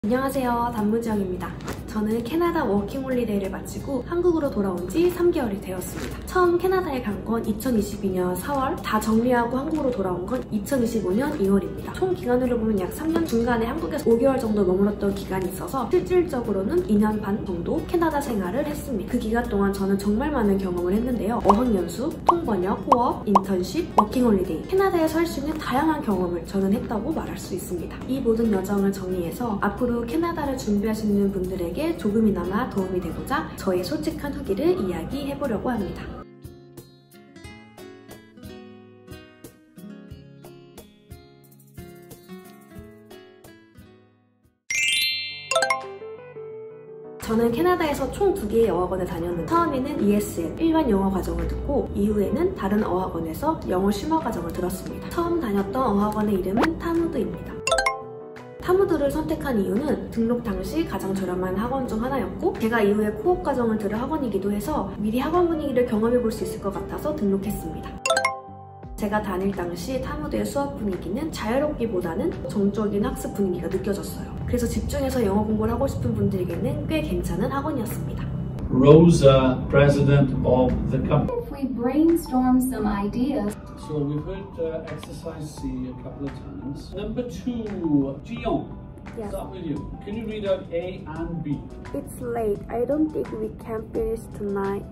안녕하세요, 단무지영입니다. 저는 캐나다 워킹홀리데이를 마치고 한국으로 돌아온 지 3개월이 되었습니다. 처음 캐나다에 간 건 2022년 4월, 다 정리하고 한국으로 돌아온 건 2025년 2월입니다. 총 기간으로 보면 약 3년, 중간에 한국에서 5개월 정도 머물렀던 기간이 있어서 실질적으로는 2년 반 정도 캐나다 생활을 했습니다. 그 기간 동안 저는 정말 많은 경험을 했는데요. 어학연수, 통번역, 코업, 인턴십, 워킹홀리데이, 캐나다에서 할 수 있는 다양한 경험을 저는 했다고 말할 수 있습니다. 이 모든 여정을 정리해서 앞으로 캐나다를 준비하시는 분들에게 조금이나마 도움이 되고자 저의 솔직한 후기를 이야기해보려고 합니다. 저는 캐나다에서 총 2개의 어학원을 다녔는데 처음에는 ESL, 일반 영어 과정을 듣고 이후에는 다른 어학원에서 영어 심화 과정을 들었습니다. 처음 다녔던 어학원의 이름은 타무드입니다. 타무드를 선택한 이유는 등록 당시 가장 저렴한 학원 중 하나였고 제가 이후에 코업 과정을 들을 학원이기도 해서 미리 학원 분위기를 경험해볼 수 있을 것 같아서 등록했습니다. 제가 다닐 당시 타무드의 수업 분위기는 자유롭기보다는 정적인 학습 분위기가 느껴졌어요. 그래서 집중해서 영어 공부를 하고 싶은 분들에게는 꽤 괜찮은 학원이었습니다. Rosa, president of the company. If we brainstorm some ideas. So we've heard exercise C a couple of times. Number 2, Jiyoung. Yes. Start with you. Can you read out A and B? It's late. I don't think we can finish tonight.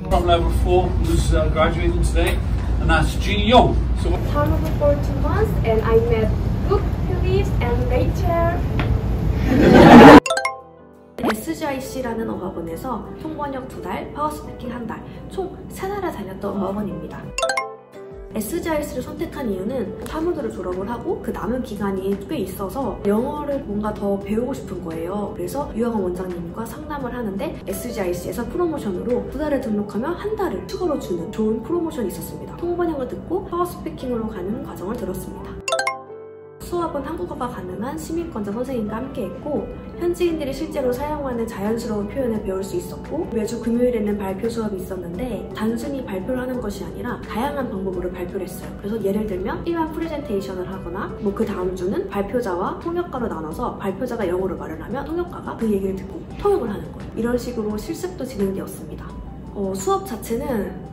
From level 4 who's graduating today, and that's Jiyoung. So Tamudu for 2 months and I met Brooke, Phyllis and Rachel. SGIC라는 어학원에서 통번역 2달, 파워스피킹 1달, 총 3달을 다녔던 어학원입니다. SGIC를 선택한 이유는 타무드를 졸업을 하고 그 남은 기간이 꽤 있어서 영어를 뭔가 더 배우고 싶은 거예요. 그래서 유학원 원장님과 상담을 하는데 SGIC에서 프로모션으로 2달을 등록하면 1달을 추가로 주는 좋은 프로모션이 있었습니다. 통번역을 듣고 파워스피킹으로 가는 과정을 들었습니다. 수업은 한국어가 가능한 시민권자 선생님과 함께했고 현지인들이 실제로 사용하는 자연스러운 표현을 배울 수 있었고 매주 금요일에는 발표 수업이 있었는데 단순히 발표를 하는 것이 아니라 다양한 방법으로 발표를 했어요. 그래서 예를 들면 일반 프레젠테이션을 하거나 그 다음 주는 발표자와 통역가로 나눠서 발표자가 영어로 말을 하면 통역가가 그 얘기를 듣고 통역을 하는 거예요. 이런 식으로 실습도 진행되었습니다. 수업 자체는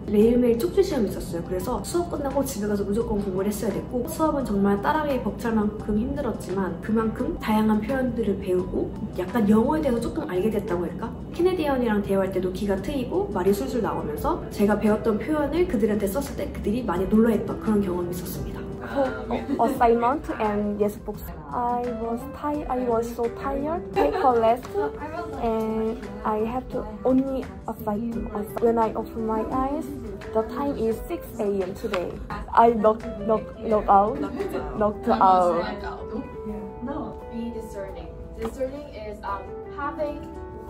매일매일 쪽지 시험이 있었어요. 그래서 수업 끝나고 집에 가서 무조건 공부를 했어야 됐고 수업은 정말 따라하기 벅찰 만큼 힘들었지만 그만큼 다양한 표현들을 배우고 약간 영어에 대해서 조금 알게 됐다고 할까? 캐네디언이랑 대화할 때도 귀가 트이고 말이 술술 나오면서 제가 배웠던 표현을 그들한테 썼을 때 그들이 많이 놀라했던 그런 경험이 있었습니다. Assignment and yes books. I was so tired. Take a rest and I have to only assignment. When I open my eyes, the time is 6 a.m. today. I knocked out. No, be discerning. Discerning is having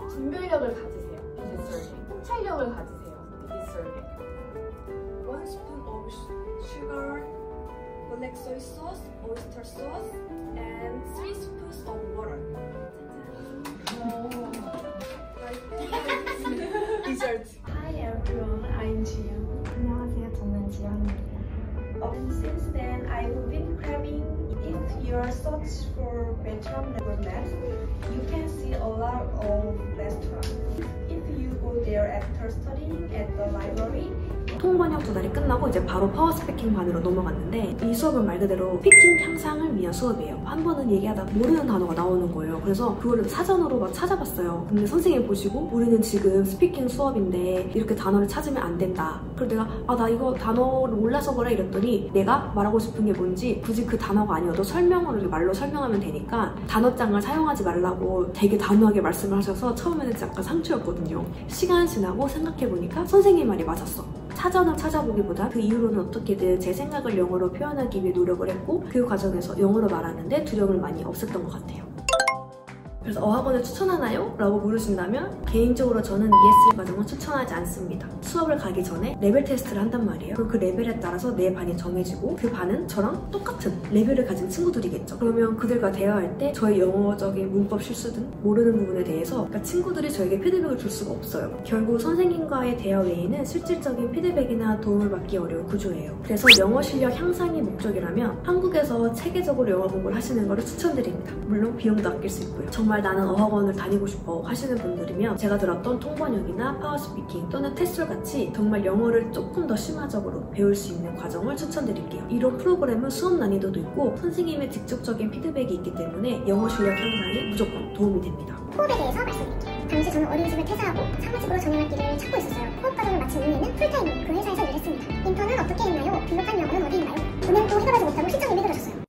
분별력을 가지세요. Discerning. 통찰력을 가지세요. Discerning. 1 spoon of sugar, black soy sauce, oyster sauce, and 3 spoons of water. Dessert. Hi everyone, I'm Jiyoung. 안녕하세요, 저는 지영입니다. Since then, I've been cramming. If you are search for restaurant nevertheless, you can see a lot of restaurants. If you go there after studying at the library, 통번역 2달이 끝나고 이제 바로 파워스피킹 반으로 넘어갔는데 이 수업은 말 그대로 스피킹 향상을 위한 수업이에요. 한 번은 얘기하다 모르는 단어가 나오는 거예요. 그래서 그거를 사전으로 막 찾아봤어요. 근데 선생님이 보시고 우리는 지금 스피킹 수업인데 이렇게 단어를 찾으면 안 된다. 그래서 내가 나 이거 단어를 몰라서 그래 이랬더니 내가 말하고 싶은 게 뭔지 굳이 그 단어가 아니어도 설명을 말로 설명하면 되니까 단어장을 사용하지 말라고 되게 단호하게 말씀을 하셔서 처음에는 약간 상처였거든요. 시간이 지나고 생각해보니까 선생님 말이 맞았어. 사전을 찾아보기보다 그 이후로는 어떻게든 제 생각을 영어로 표현하기 위해 노력을 했고 그 과정에서 영어로 말하는데 두려움을 많이 없앴던 것 같아요. 그래서 어학원을 추천하나요? 라고 물으신다면 개인적으로 저는 ESL 과정은 추천하지 않습니다. 수업을 가기 전에 레벨 테스트를 한단 말이에요. 그럼 그 레벨에 따라서 내 반이 정해지고 그 반은 저랑 똑같은 레벨을 가진 친구들이겠죠. 그러면 그들과 대화할 때 저의 영어적인 문법 실수 등 모르는 부분에 대해서 그러니까 친구들이 저에게 피드백을 줄 수가 없어요. 결국 선생님과의 대화 외에는 실질적인 피드백이나 도움을 받기 어려운 구조예요. 그래서 영어 실력 향상이 목적이라면 한국에서 체계적으로 영어 공부를 하시는 것을 추천드립니다. 물론 비용도 아낄 수 있고요. 정말 나는 어학원을 다니고 싶어 하시는 분들이면 제가 들었던 통번역이나 파워스피킹 또는 테솔 같이 정말 영어를 조금 더 심화적으로 배울 수 있는 과정을 추천드릴게요. 이런 프로그램은 수업 난이도도 있고 선생님의 직접적인 피드백이 있기 때문에 영어 실력 향상에 무조건 도움이 됩니다. 호흡에 대해서 말씀드릴게요. 당시 저는 어린이집을 퇴사하고 사무직으로 전향할 길을 찾고 있었어요. 호흡 과정을 마친 이후에는 풀타임으로 그 회사에서 일했습니다. 인턴은 어떻게 했나요? 등록한 영어는 어디 있나요? 은행도 해결하지 못하고 시청이 매겨졌어요.